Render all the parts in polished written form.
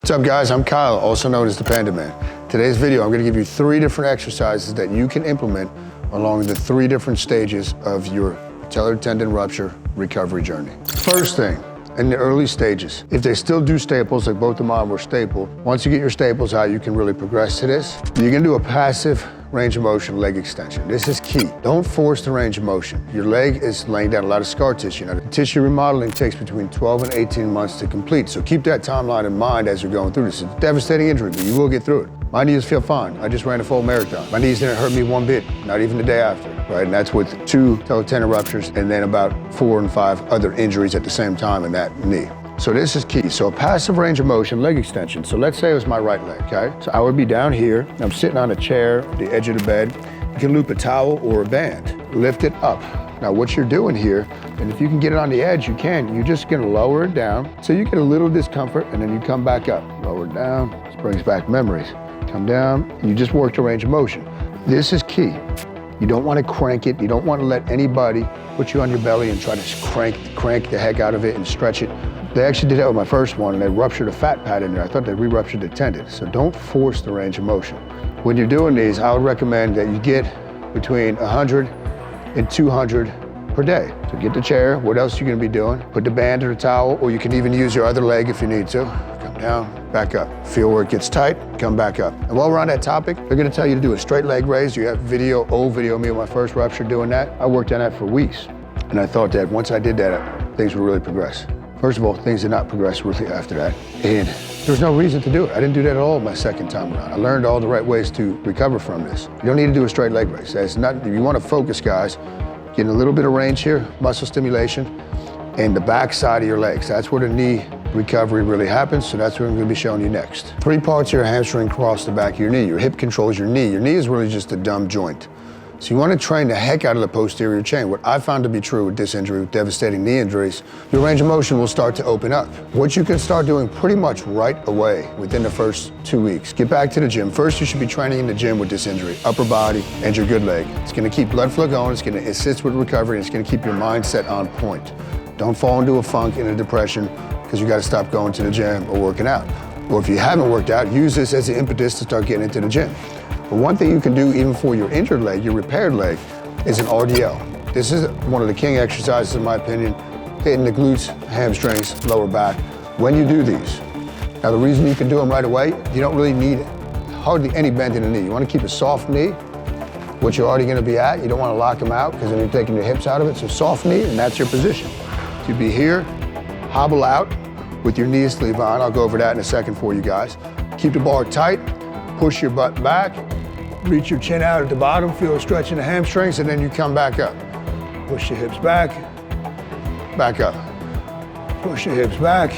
What's up guys, I'm Kyle, also known as the Pandaman. Today's video, I'm gonna give you 3 different exercises that you can implement along the 3 different stages of your patellar tendon rupture recovery journey. First thing, in the early stages, if they still do staples, like both of mine were stapled, once you get your staples out, you can really progress to this. You're gonna do a passive range of motion leg extension. This is key. Don't force the range of motion. Your leg is laying down a lot of scar tissue. Now, the tissue remodeling takes between 12 and 18 months to complete, so keep that timeline in mind as you're going through this. It's a devastating injury, but you will get through it. My knees feel fine. I just ran a full marathon. My knees didn't hurt me one bit, not even the day after, right? And that's with 2 patellar tendon ruptures and then about 4 and 5 other injuries at the same time in that knee. So this is key. So a passive range of motion leg extension. So let's say it was my right leg, okay? So I would be down here. I'm sitting on a chair, the edge of the bed. You can loop a towel or a band. Lift it up. Now what you're doing here, and if you can get it on the edge, you can. You're just gonna lower it down. So you get a little discomfort and then you come back up. Lower it down. This brings back memories. Come down, and you just work the range of motion. This is key. You don't want to crank it. You don't want to let anybody put you on your belly and try to crank the heck out of it and stretch it. They actually did that with my first one and they ruptured a fat pad in there. I thought they re-ruptured the tendon. So don't force the range of motion. When you're doing these, I would recommend that you get between 100 and 200 per day. So get the chair. What else are you going to be doing? Put the band or the towel, or you can even use your other leg if you need to. Come down, back up. Feel where it gets tight, come back up. And while we're on that topic, they're going to tell you to do a straight leg raise. You have old video of me with my first rupture doing that. I worked on that for weeks. And I thought that once I did that, things would really progress. First of all, things did not progress really after that. And there was no reason to do it. I didn't do that at all my second time around. I learned all the right ways to recover from this. You don't need to do a straight leg raise. That's not, if you want to focus, guys, getting a little bit of range here, muscle stimulation, and the back side of your legs. That's where the knee recovery really happens, so that's what I'm gonna be showing you next. 3 parts of your hamstring cross the back of your knee. Your hip controls your knee. Your knee is really just a dumb joint. So you wanna train the heck out of the posterior chain. What I found to be true with this injury, with devastating knee injuries, your range of motion will start to open up. What you can start doing pretty much right away within the first 2 weeks. Get back to the gym. First, you should be training in the gym with this injury, upper body and your good leg. It's gonna keep blood flow going, it's gonna assist with recovery, and it's gonna keep your mindset on point. Don't fall into a funk, in a depression, because you gotta stop going to the gym or working out. Or if you haven't worked out, use this as the impetus to start getting into the gym. But one thing you can do even for your injured leg, your repaired leg, is an RDL. This is one of the king exercises, in my opinion, hitting the glutes, hamstrings, lower back, when you do these. Now the reason you can do them right away, you don't really need hardly any bend in the knee. You wanna keep a soft knee, which you're already gonna be at. You don't wanna lock them out, because then you're taking your hips out of it. So soft knee, and that's your position. You'd be here, hobble out with your knee sleeve on. I'll go over that in a second for you guys. Keep the bar tight, push your butt back, reach your chin out at the bottom, feel a stretch in the hamstrings, and then you come back up. Push your hips back up. Push your hips back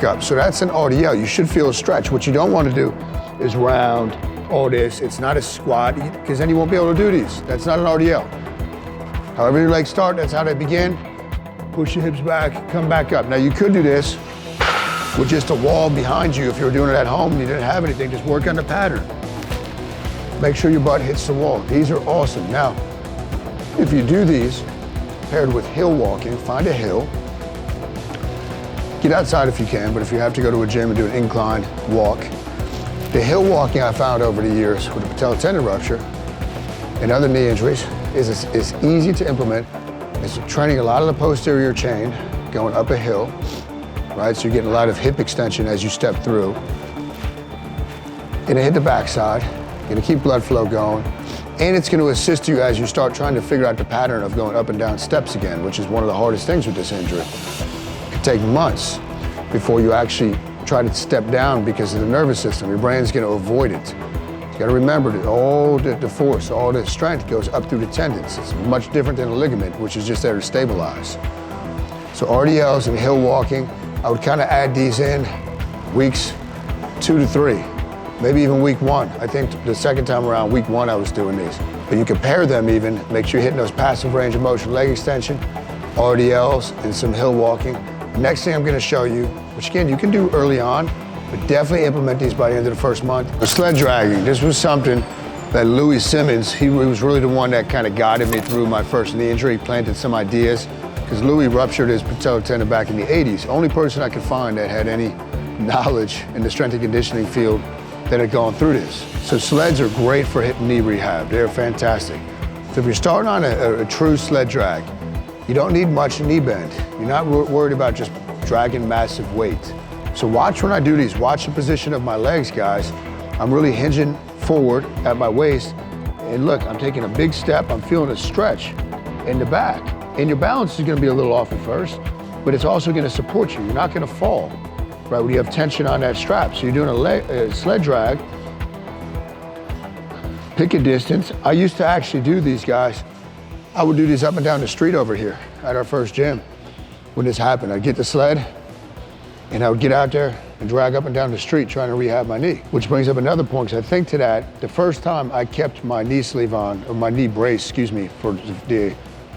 up. So that's an RDL. You should feel a stretch. What you don't want to do is round all this. It's not a squat, because then you won't be able to do these. That's not an RDL. However your legs start, that's how they begin. Push your hips back, come back up. Now you could do this with just a wall behind you if you were doing it at home and you didn't have anything, just work on the pattern. Make sure your butt hits the wall. These are awesome. Now, if you do these paired with hill walking, find a hill. Get outside if you can, but if you have to go to a gym and do an incline walk. The hill walking I found over the years with a patellar tendon rupture and other knee injuries is easy to implement. It's training a lot of the posterior chain, going up a hill, right? So you're getting a lot of hip extension as you step through. Gonna hit the backside, gonna keep blood flow going, and it's gonna assist you as you start trying to figure out the pattern of going up and down steps again, which is one of the hardest things with this injury. It could take months before you actually try to step down because of the nervous system. Your brain's gonna avoid it. You gotta remember that all the force, all the strength goes up through the tendons. It's much different than a ligament, which is just there to stabilize. So RDLs and hill walking, I would kind of add these in weeks 2 to 3, maybe even week 1. I think the second time around, week 1, I was doing these. But you can pair them even, make sure you're hitting those passive range of motion leg extension, RDLs, and some hill walking. Next thing I'm gonna show you, which again, you can do early on, but definitely implement these by the end of the first month. The sled dragging, this was something that Louis Simmons, he was really the one that kind of guided me through my first knee injury, planted some ideas, because Louis ruptured his patellar tendon back in the 80s. Only person I could find that had any knowledge in the strength and conditioning field that have gone through this. So sleds are great for hip and knee rehab. They're fantastic. So if you're starting on a true sled drag, you don't need much knee bend. You're not worried about just dragging massive weight. So watch when I do these, watch the position of my legs, guys. I'm really hinging forward at my waist, and look, I'm taking a big step, I'm feeling a stretch in the back. And your balance is gonna be a little off at first, but it's also gonna support you. You're not gonna fall, right, when you have tension on that strap. So you're doing a sled drag, pick a distance. I used to actually do these, guys. I would do these up and down the street over here at our first gym when this happened. I'd get the sled, and I would get out there and drag up and down the street trying to rehab my knee. Which brings up another point, because I think to that, the first time I kept my knee sleeve on, or my knee brace, excuse me, for the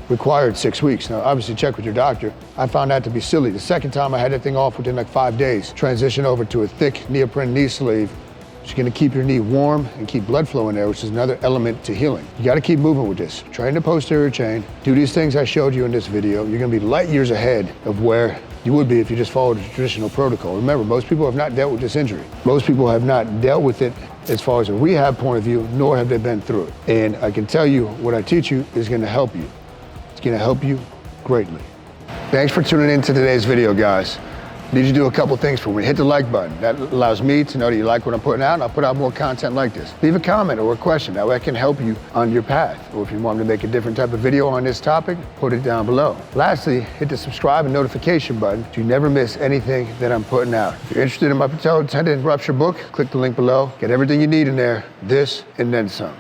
required 6 weeks. Now, obviously check with your doctor. I found that to be silly. The second time I had that thing off within like 5 days. Transition over to a thick neoprene knee sleeve, which is gonna keep your knee warm and keep blood flow in there, which is another element to healing. You gotta keep moving with this. Train the posterior chain, do these things I showed you in this video. You're gonna be light years ahead of where you would be if you just followed the traditional protocol. Remember, most people have not dealt with this injury. Most people have not dealt with it as far as a rehab point of view, nor have they been through it. And I can tell you, what I teach you is gonna help you. It's gonna help you greatly. Thanks for tuning in to today's video, guys. Need you to do a couple things for me. Hit the like button. That allows me to know that you like what I'm putting out, and I'll put out more content like this. Leave a comment or a question. That way I can help you on your path. Or if you want me to make a different type of video on this topic, put it down below. Lastly, hit the subscribe and notification button so you never miss anything that I'm putting out. If you're interested in my Patellar Tendon rupture book, click the link below. Get everything you need in there, this and then some.